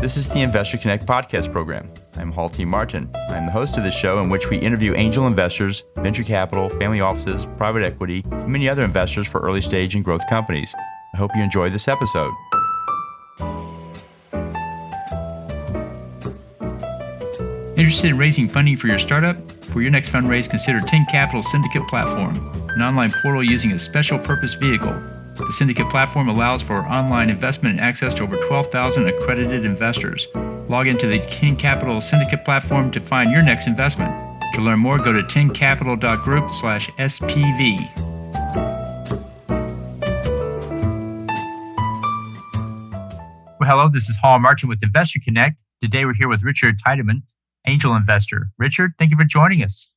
This is the Investor Connect podcast program. I'm Hall T. Martin. I'm the host of this show in which we interview angel investors, venture capital, family offices, private equity, and many other investors for early stage and growth companies. I hope you enjoy this episode. Interested in raising funding for your startup? For your next fundraise, consider Tin Capital's Syndicate Platform, an online portal using a special purpose vehicle. The Syndicate Platform allows for online investment and access to over 12,000 accredited investors. Log into the Tin Capital Syndicate Platform to find your next investment. To learn more, go to tincapital.group/SPV. Well, hello, this is Hall Martin with Investor Connect. Today we're here with Richard Teideman, angel investor. Richard, thank you for joining us.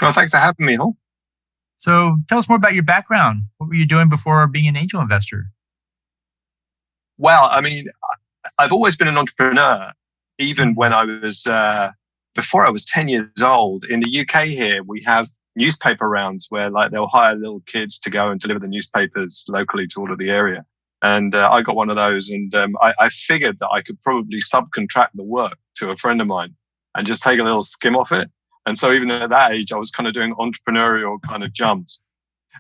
Well, thanks for having me, Hall. So tell us more about your background. What were you doing before being an angel investor? Well, I mean, I've always been an entrepreneur, even when I was, before I was 10 years old. In the UK here, we have newspaper rounds where they'll hire little kids to go and deliver the newspapers locally to all of the area. And I got one of those, and I figured that I could probably subcontract the work to a friend of mine and just take a little skim off it. And so even at that age, I was kind of doing entrepreneurial kind of jumps.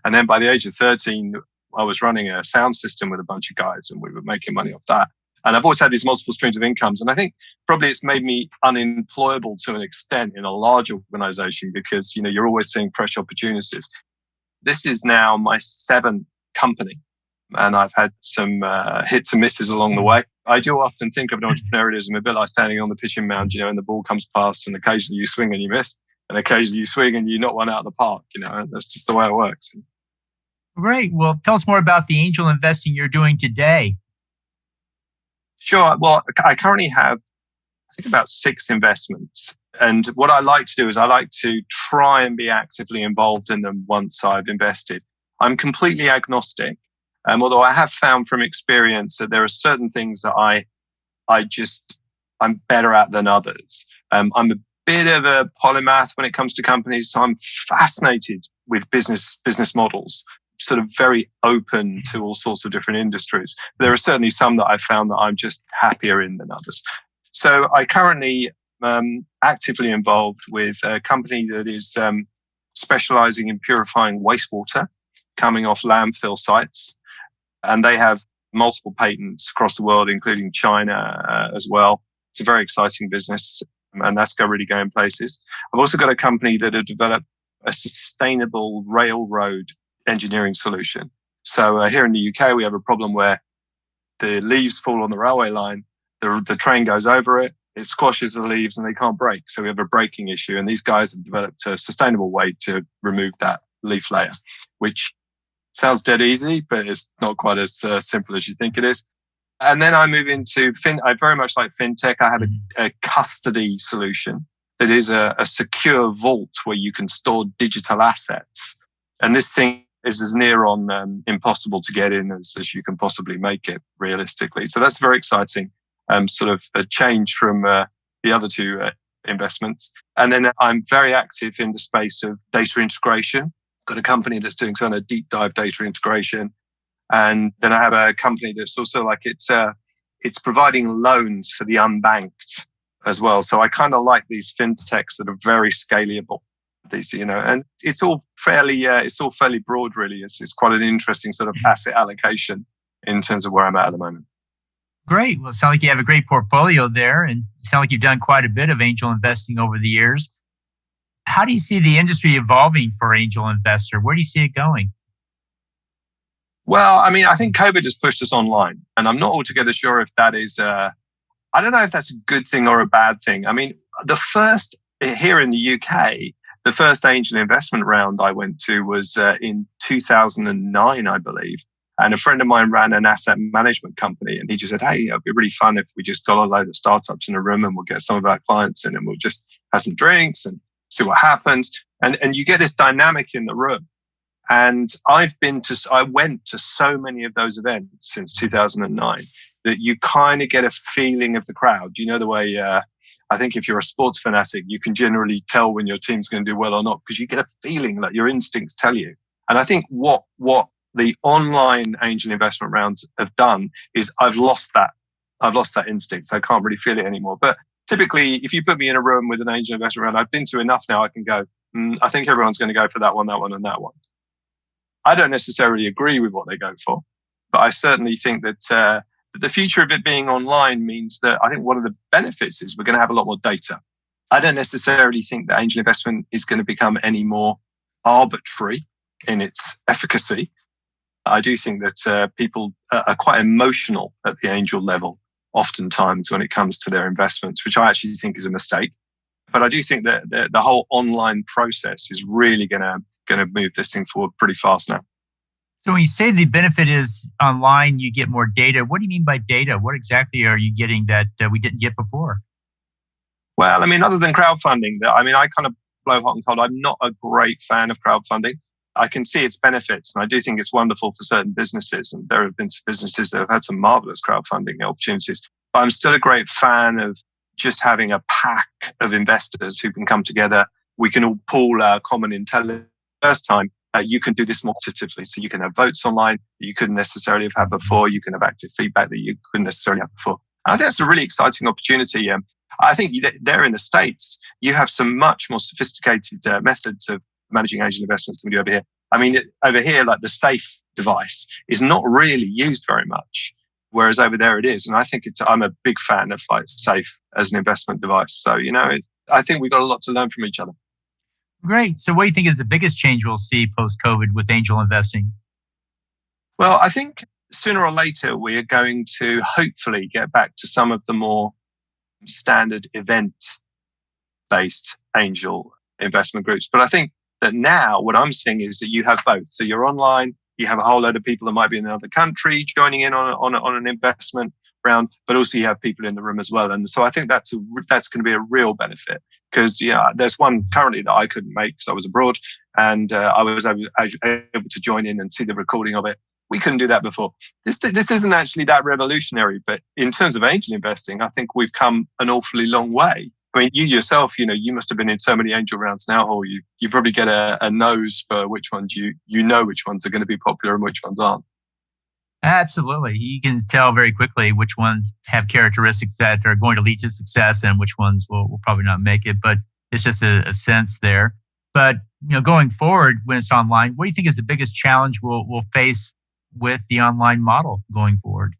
And then by the age of 13, I was running a sound system with a bunch of guys and we were making money off that. And I've always had these multiple streams of incomes. And I think probably it's made me unemployable to an extent in a large organization because, you're always seeing fresh opportunities. This is now my 7th company. And I've had some hits and misses along the way. I do often think of entrepreneurialism a bit like standing on the pitching mound, and the ball comes past and occasionally you swing and you miss, and occasionally you swing and you knock one out of the park, and that's just the way it works. Great. Well, tell us more about the angel investing you're doing today. Sure. Well, I currently have, I think, about 6 investments. And what I like to do is I like to try and be actively involved in them once I've invested. I'm completely agnostic. Although I have found from experience that there are certain things that I'm better at than others. I'm a bit of a polymath when it comes to companies. So I'm fascinated with business models, sort of very open to all sorts of different industries. There are certainly some that I've found that I'm just happier in than others. So I currently actively involved with a company that is specializing in purifying wastewater coming off landfill sites. And they have multiple patents across the world, including China as well. It's a very exciting business, and that's really going places. I've also got a company that have developed a sustainable railroad engineering solution. So here in the UK, we have a problem where the leaves fall on the railway line, the train goes over it, it squashes the leaves, and they can't brake. So we have a braking issue, and these guys have developed a sustainable way to remove that leaf layer, which sounds dead easy, but it's not quite as simple as you think it is. And then I move into I very much like fintech. I have a custody solution that is a secure vault where you can store digital assets. And this thing is as near on impossible to get in as you can possibly make it realistically. So that's very exciting, sort of a change from the other 2 investments. And then I'm very active in the space of data integration. Got a company that's doing kind of deep dive data integration. And then I have a company that's also it's providing loans for the unbanked as well. So I kind of like these fintechs that are very scalable. And it's all fairly broad, really. It's quite an interesting sort of asset allocation in terms of where I'm at the moment. Great. Well, it sounds like you have a great portfolio there, and it sounds like you've done quite a bit of angel investing over the years. How do you see the industry evolving for angel investor? Where do you see it going? Well, I mean, I think COVID has pushed us online, and I'm not altogether sure if that is, I don't know if that's a good thing or a bad thing. I mean, here in the UK, the first angel investment round I went to was in 2009, I believe. And a friend of mine ran an asset management company, and he just said, hey, it'd be really fun if we just got a load of startups in a room and we'll get some of our clients in and we'll just have some drinks and see what happens. And you get this dynamic in the room. And I went to so many of those events since 2009 that you kind of get a feeling of the crowd. The way I think if you're a sports fanatic, you can generally tell when your team's going to do well or not because you get a feeling that your instincts tell you. And I think what the online angel investment rounds have done is I've lost that I've lost that instinct, so I can't really feel it anymore. But typically, if you put me in a room with an angel investor around, I've been to enough now, I can go, I think everyone's going to go for that one, and that one. I don't necessarily agree with what they go for, but I certainly think that the future of it being online means that I think one of the benefits is we're going to have a lot more data. I don't necessarily think that angel investment is going to become any more arbitrary in its efficacy. I do think that people are quite emotional at the angel level, oftentimes when it comes to their investments, which I actually think is a mistake. But I do think that the whole online process is really going to move this thing forward pretty fast now. So when you say the benefit is online, you get more data. What do you mean by data? What exactly are you getting that we didn't get before? Well, I mean, other than crowdfunding, I kind of blow hot and cold. I'm not a great fan of crowdfunding. I can see its benefits, and I do think it's wonderful for certain businesses. And there have been businesses that have had some marvelous crowdfunding opportunities. But I'm still a great fan of just having a pack of investors who can come together. We can all pool our common intelligence. First time, you can do this more competitively. So you can have votes online that you couldn't necessarily have had before. You can have active feedback that you couldn't necessarily have before. And I think that's a really exciting opportunity. I think there in the States, you have some much more sophisticated methods of managing angel investments than we do over here. I mean, over here, like the SAFE device is not really used very much, whereas over there it is. And I think I'm a big fan of like SAFE as an investment device. So, I think we've got a lot to learn from each other. Great. So what do you think is the biggest change we'll see post-COVID with angel investing? Well, I think sooner or later, we are going to hopefully get back to some of the more standard event-based angel investment groups. But I think that now what I'm seeing is that you have both. So you're online, you have a whole load of people that might be in another country joining in on an investment round, but also you have people in the room as well. And so I think that's going to be a real benefit because there's one currently that I couldn't make because I was abroad, and I was able to join in and see the recording of it. We couldn't do that before. This isn't actually that revolutionary, but in terms of angel investing, I think we've come an awfully long way. I mean, you yourself, you must have been in so many angel rounds now, or you probably get a nose for which ones you know which ones are going to be popular and which ones aren't. Absolutely. You can tell very quickly which ones have characteristics that are going to lead to success and which ones will probably not make it. But it's just a sense there. But going forward, when it's online, what do you think is the biggest challenge we'll face with the online model going forward?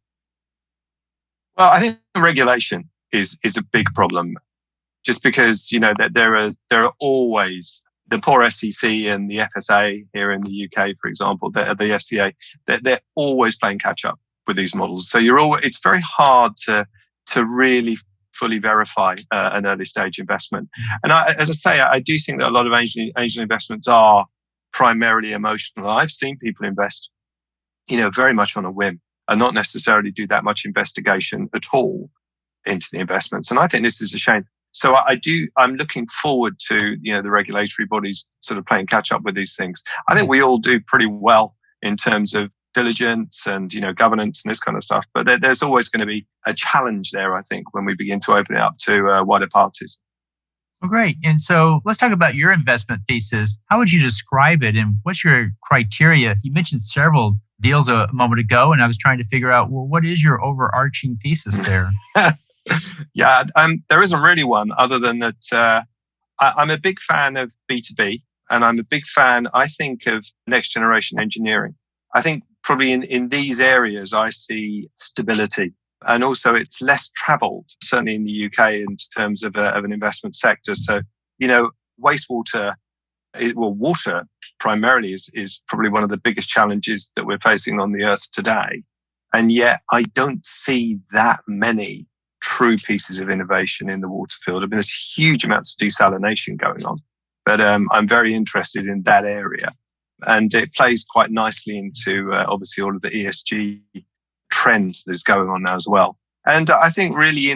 Well, I think regulation is a big problem. Just because that there are always the poor SEC and the FSA here in the UK, for example, the FCA, they're always playing catch up with these models. So it's very hard to really fully verify an early stage investment. And as I say, I do think that a lot of angel investments are primarily emotional. I've seen people invest, very much on a whim and not necessarily do that much investigation at all into the investments. And I think this is a shame. So I'm looking forward to, the regulatory bodies sort of playing catch up with these things. I think we all do pretty well in terms of diligence and, governance and this kind of stuff. But there's always going to be a challenge there, I think, when we begin to open it up to wider parties. Well, great. And so let's talk about your investment thesis. How would you describe it and what's your criteria? You mentioned several deals a moment ago, and I was trying to figure out, well, what is your overarching thesis there? Yeah, there isn't really one other than that I'm a big fan of B2B, and I'm a big fan, I think, of next generation engineering. I think probably in these areas, I see stability, and also it's less traveled, certainly in the UK in terms of an investment sector. So, wastewater, water primarily is probably one of the biggest challenges that we're facing on the earth today. And yet I don't see that many true pieces of innovation in the water field. I mean, there's huge amounts of desalination going on, but I'm very interested in that area. And it plays quite nicely into obviously all of the ESG trends that's going on now as well. And I think really,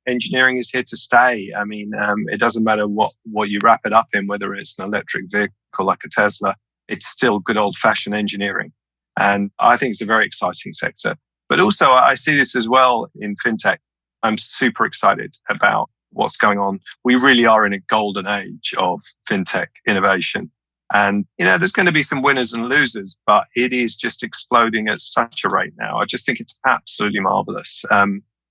engineering is here to stay. I mean, it doesn't matter what you wrap it up in, whether it's an electric vehicle like a Tesla, it's still good old fashioned engineering. And I think it's a very exciting sector. But also I see this as well in fintech. I'm super excited about what's going on. We really are in a golden age of fintech innovation. And, there's going to be some winners and losers, but it is just exploding at such a rate now. I just think it's absolutely marvelous.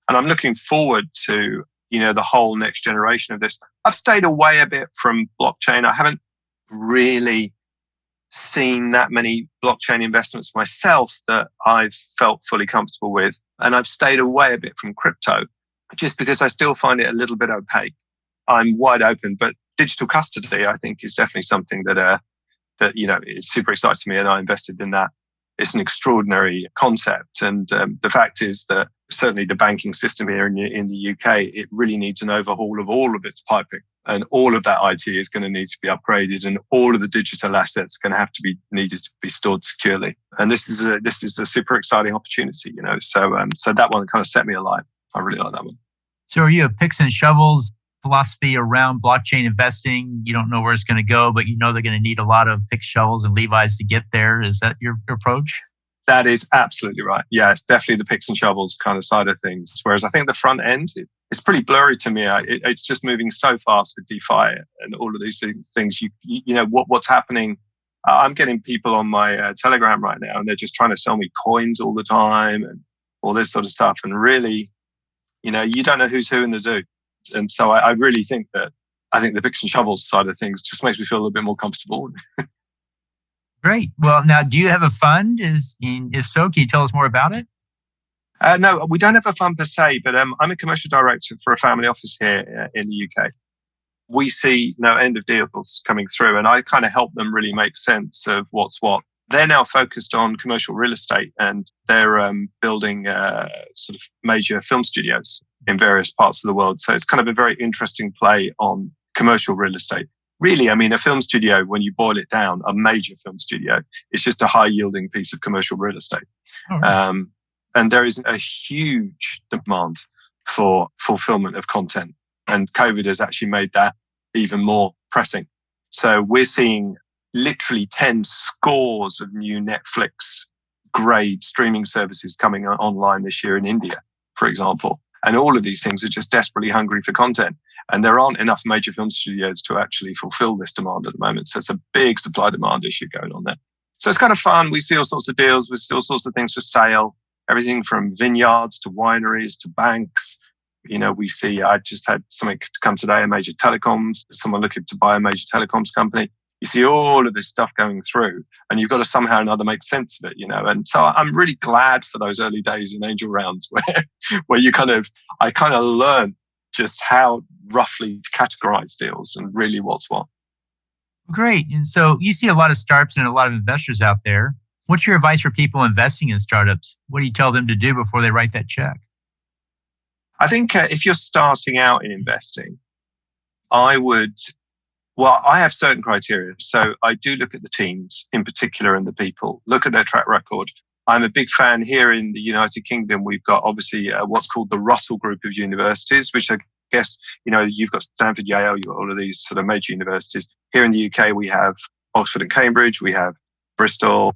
And I'm looking forward to, the whole next generation of this. I've stayed away a bit from blockchain. I haven't really seen that many blockchain investments myself that I've felt fully comfortable with. And I've stayed away a bit from crypto just because I still find it a little bit opaque. I'm wide open, but digital custody, I think, is definitely something that it super excites me, and I invested in that. It's an extraordinary concept, and the fact is that certainly the banking system here in the UK, it really needs an overhaul of all of its piping, and all of that IT is going to need to be upgraded, and all of the digital assets are going to have to be needed to be stored securely. And this is a super exciting opportunity, So that one kind of set me alive. I really like that one. So are you a picks and shovels philosophy around blockchain investing? You don't know where it's going to go, but you know they're going to need a lot of picks, shovels, and Levi's to get there. Is that your approach? That is absolutely right. Yeah, it's definitely the picks and shovels kind of side of things. Whereas I think the front end, it's pretty blurry to me. It's just moving so fast with DeFi and all of these things. What's happening. I'm getting people on my Telegram right now, and they're just trying to sell me coins all the time and all this sort of stuff. And really, you don't know who's who in the zoo. And so I really think the picks and shovels side of things just makes me feel a little bit more comfortable. Great. Well, now, do you have a fund? If so, can you tell us more about it? No, we don't have a fund per se, but I'm a commercial director for a family office here in the UK. We see no end of deals coming through, and I kind of help them really make sense of what's what. They're now focused on commercial real estate, and they're building sort of major film studios in various parts of the world. So it's kind of a very interesting play on commercial real estate. Really, I mean, a film studio, when you boil it down, a major film studio, is just a high-yielding piece of commercial real estate. Right. And there is a huge demand for fulfillment of content. And COVID has actually made that even more pressing. So we're seeing literally 10 scores of new Netflix grade streaming services coming online this year in India, for example. And all of these things are just desperately hungry for content. And there aren't enough major film studios to actually fulfill this demand at the moment. So it's a big supply demand issue going on there. So it's kind of fun. We see all sorts of deals. We see all sorts of things for sale, everything from vineyards to wineries to banks. I just had something to come today, a major telecoms, someone looking to buy a major telecoms company. You see all of this stuff going through, and you've got to somehow or another make sense of it, And so I'm really glad for those early days in angel rounds where I kind of learned just how roughly to categorize deals and really what's what. Great. And so you see a lot of startups and a lot of investors out there. What's your advice for people investing in startups? What do you tell them to do before they write that check? I think if you're starting out in investing, I have certain criteria. So I do look at the teams in particular and the people, look at their track record. I'm a big fan here in the United Kingdom. We've got obviously what's called the Russell Group of universities, which I guess, you've got Stanford, Yale, you've got all of these sort of major universities. Here in the UK, we have Oxford and Cambridge, we have Bristol,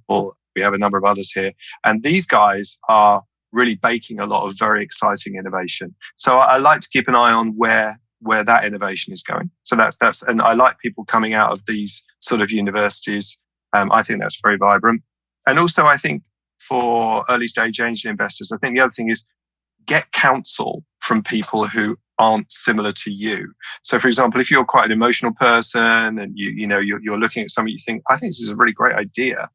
we have a number of others here. And these guys are really baking a lot of very exciting innovation. So I like to keep an eye on where that innovation is going. So that's, and I like people coming out of these sort of universities. I think that's very vibrant. And also I think for early stage angel investors, I think the other thing is get counsel from people who aren't similar to you. So for example, if you're quite an emotional person and you're looking at something, you think, I think this is a really great idea.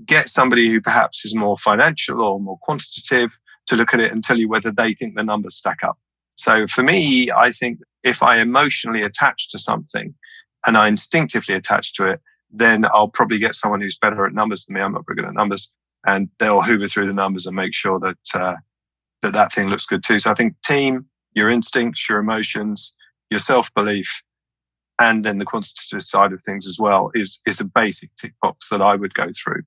Get somebody who perhaps is more financial or more quantitative to look at it and tell you whether they think the numbers stack up. So for me, I think if I emotionally attach to something and I instinctively attach to it, then I'll probably get someone who's better at numbers than me. I'm not very good at numbers, and they'll hoover through the numbers and make sure that that thing looks good too. So I think team, your instincts, your emotions, your self-belief, and then the quantitative side of things as well is a basic tick box that I would go through.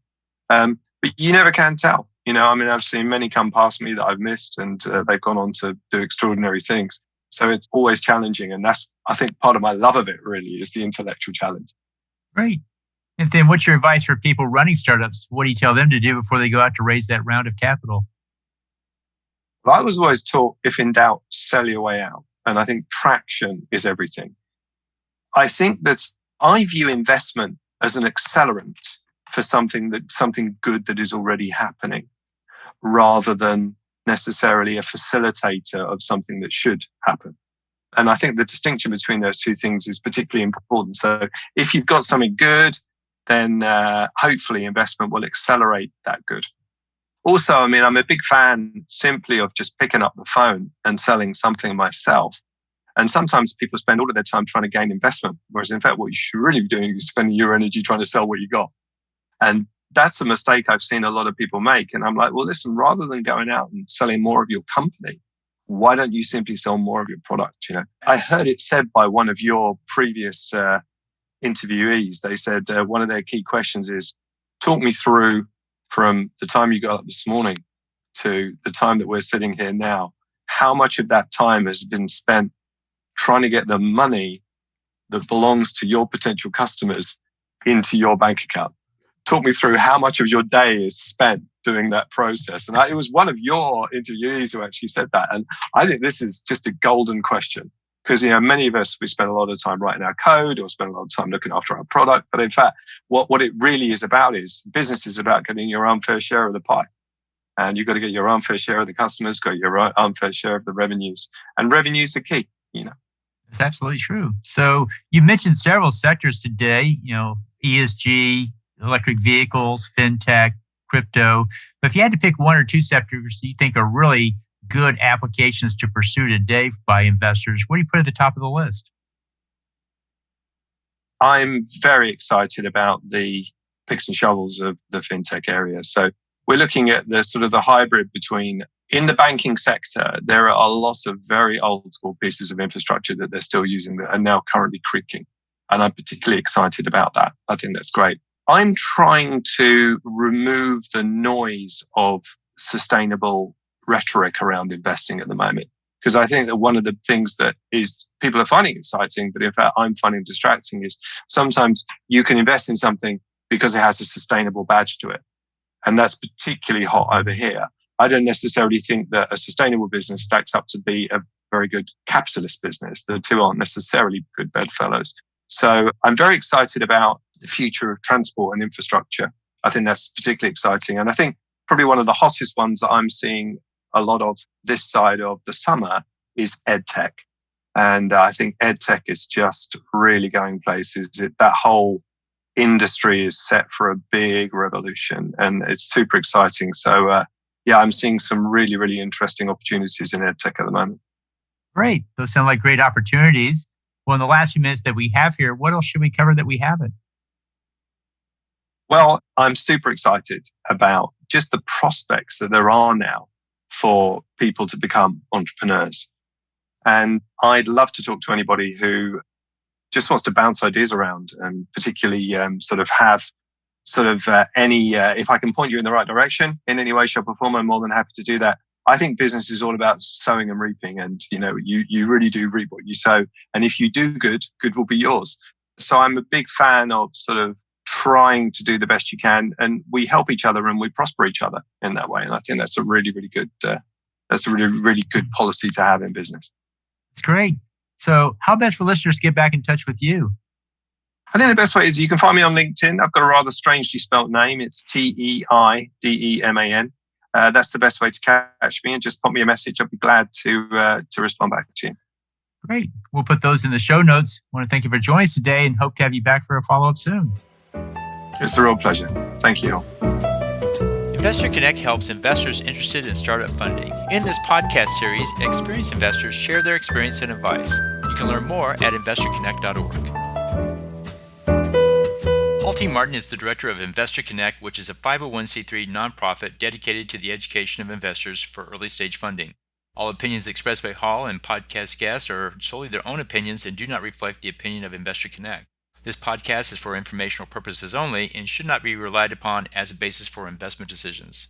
But you never can tell. I've seen many come past me that I've missed, and they've gone on to do extraordinary things. So it's always challenging. And that's, I think, part of my love of it really is the intellectual challenge. Great. And then what's your advice for people running startups? What do you tell them to do before they go out to raise that round of capital? Well, I was always taught, if in doubt, sell your way out. And I think traction is everything. I think that I view investment as an accelerant for something good that is already happening, rather than necessarily a facilitator of something that should happen. And I think the distinction between those two things is particularly important. So if you've got something good, then hopefully investment will accelerate that good. Also, I mean, I'm a big fan simply of just picking up the phone and selling something myself. And sometimes people spend all of their time trying to gain investment, whereas in fact, what you should really be doing is spending your energy trying to sell what you got. And that's a mistake I've seen a lot of people make. And I'm like, well, listen, rather than going out and selling more of your company, why don't you simply sell more of your product? You know, I heard it said by one of your previous interviewees. They said one of their key questions is, talk me through from the time you got up this morning to the time that we're sitting here now, how much of that time has been spent trying to get the money that belongs to your potential customers into your bank account? Talk me through how much of your day is spent doing that process. And it was one of your interviewees who actually said that. And I think this is just a golden question because, you know, many of us, we spend a lot of time writing our code or spend a lot of time looking after our product. But in fact, what it really is about is business is about getting your unfair share of the pie. And you've got to get your unfair share of the customers, got your unfair share of the revenues. And revenues are key, you know. That's absolutely true. So you mentioned several sectors today, you know, ESG, electric vehicles, fintech, crypto. But if you had to pick one or two sectors that you think are really good applications to pursue today by investors, what do you put at the top of the list? I'm very excited about the picks and shovels of the fintech area. So we're looking at the sort of the hybrid between, in the banking sector, there are a lot of very old school pieces of infrastructure that they're still using that are now currently creaking. And I'm particularly excited about that. I think that's great. I'm trying to remove the noise of sustainable rhetoric around investing at the moment, because I think that one of the things that is people are finding exciting, but in fact I'm finding distracting, is sometimes you can invest in something because it has a sustainable badge to it. And that's particularly hot over here. I don't necessarily think that a sustainable business stacks up to be a very good capitalist business. The two aren't necessarily good bedfellows. So I'm very excited about the future of transport and infrastructure. I think that's particularly exciting. And I think probably one of the hottest ones that I'm seeing a lot of this side of the summer is EdTech. And I think EdTech is just really going places. That whole industry is set for a big revolution and it's super exciting. So yeah, I'm seeing some really, really interesting opportunities in EdTech at the moment. Great. Those sound like great opportunities. Well, in the last few minutes that we have here, what else should we cover that we haven't? Well, I'm super excited about just the prospects that there are now for people to become entrepreneurs. And I'd love to talk to anybody who just wants to bounce ideas around and particularly any, if I can point you in the right direction in any way, shape or form, I'm more than happy to do that. I think business is all about sowing and reaping. And, you know, you really do reap what you sow. And if you do good, good will be yours. So I'm a big fan of sort of trying to do the best you can, and we help each other and we prosper each other in that way. And I think that's a really, really good, really good policy to have in business. It's great. So how best for listeners to get back in touch with you? I think the best way is you can find me on LinkedIn. I've got a rather strangely spelt name. It's Teideman. That's the best way to catch me, and just pop me a message. I'll be glad to respond back to you. Great. We'll put those in the show notes. I want to thank you for joining us today and hope to have you back for a follow-up soon. It's a real pleasure. Thank you. Investor Connect helps investors interested in startup funding. In this podcast series, experienced investors share their experience and advice. You can learn more at investorconnect.org. Paul T. Martin is the director of Investor Connect, which is a 501c3 nonprofit dedicated to the education of investors for early-stage funding. All opinions expressed by Hall and podcast guests are solely their own opinions and do not reflect the opinion of Investor Connect. This podcast is for informational purposes only and should not be relied upon as a basis for investment decisions.